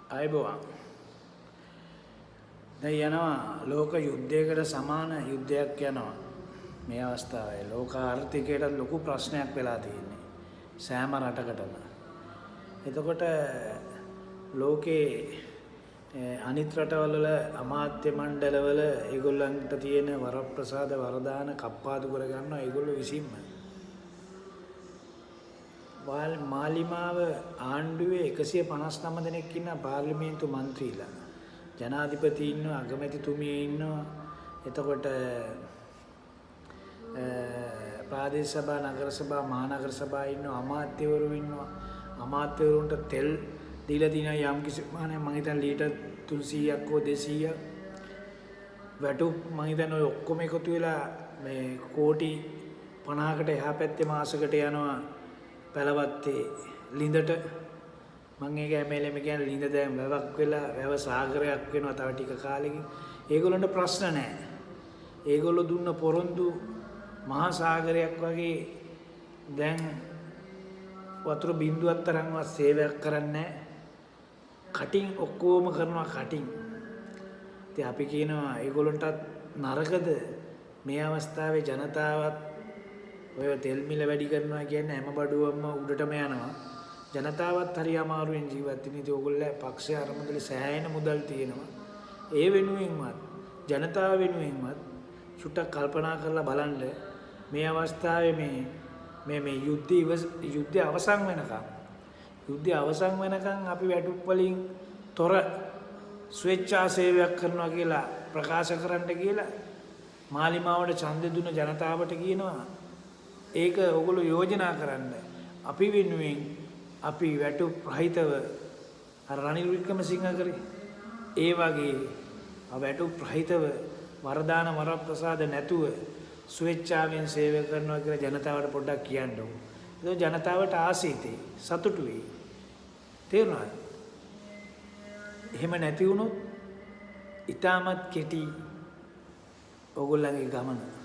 අයබෝවන් දැන් යනවා ලෝක යුද්ධයකට සමාන යුද්ධයක් යනවා මේ අවස්ථාවේ ලෝක ආර්ථිකයට ලොකු ප්‍රශ්නයක් වෙලා තියෙන්නේ සෑම රටකටම. එතකොට ලෝකේ අනිත් රටවල අමාත්‍ය මණ්ඩලවල ඒගොල්ලන්ට තියෙන වරප්‍රසාද වරදාන කප්පාදු කර ගන්නවා ඒගොල්ලෝ විසින්ම. මාලිමාව ආණ්ඩුවේ 159 දෙනෙක් ඉන්න පාර්ලිමේන්තු මන්ත්‍රීලා ජනාධිපති ඉන්නවා අගමැතිතුමිය ඉන්නවා එතකොට ප්‍රාදේශ සභා නගර සභා මහනගර සභා ඉන්නවා අමාත්‍යවරු ඉන්නවා අමාත්‍යවරුන්ට තෙල් දීලා තියෙනවා යම් කිසි මානයක් මම හිතන්නේ ලීටර් 300ක් හෝ 200ක් වැටුප් මම හිතන්නේ ඔය ඔක්කොම එකතු වෙලා මේ කෝටි 50කට එහා පැත්තේ මාසකට යනවා පළවත්තේ ලිඳට මම ඒක MLM කියන්නේ ලිඳ දැන් වැවක් වෙලා වැව සාගරයක් වෙනවා තව ටික කාලෙකින් ඒගොල්ලන්ට ප්‍රශ්න නැහැ ඒගොල්ලෝ දුන්න පොරොන්දු මහා සාගරයක් වගේ දැන් වතුර බිඳුවක් තරම්වත් සේවයක් කරන්නේ කටින් ඔක්කොම කරනවා කටින් ඉතින් අපි කියනවා ඒගොල්ලන්ටත් නරකද මේ අවස්ථාවේ ජනතාවත් ඔය තෙල් මිල වැඩි කරනවා කියන්නේ හැම බඩුවක්ම උඩටම යනවා ජනතාවත් හරි අමාරුවෙන් ජීවත් වෙන ඉතින් ඕගොල්ලෝ පක්ෂය අරමුදලේ සෑහෙන මුදල් තියෙනවා ඒ වෙනුවෙන්වත් ජනතාව වෙනුවෙන්වත් චුට්ටක් කල්පනා කරලා බලන්න මේ අවස්ථාවේ මේ යුද්ධය අවසන් වෙනකන් අපි වැටුප් වලින් තොර ස්වේච්ඡා සේවයක් කරනවා කියලා ප්‍රකාශ කරන්න කියලා මාලිමාවට ඡන්දෙ දුන්න ජනතාවට කියනවා ඒක ඔයගොල්ලෝ යෝජනා කරන්න අපි වෙනුවෙන් අපි වැටුප් රහිතව අර රනිල් වික්‍රමසිංහ කරේ ඒ වගේ වැටුප් රහිතව වරදාන වරප්‍රසාද නැතුව ස්වේච්ඡාවෙන් සේවය කරනවා කියලා ජනතාවට පොඩ්ඩක් කියන්න ඕන. ඒක ජනතාවට ආසීතේ සතුටු වෙයි. තේරුණාද? එහෙම නැති වුණොත් ඊටමත් කෙටි ඕගොල්ලන්ගේ ගමන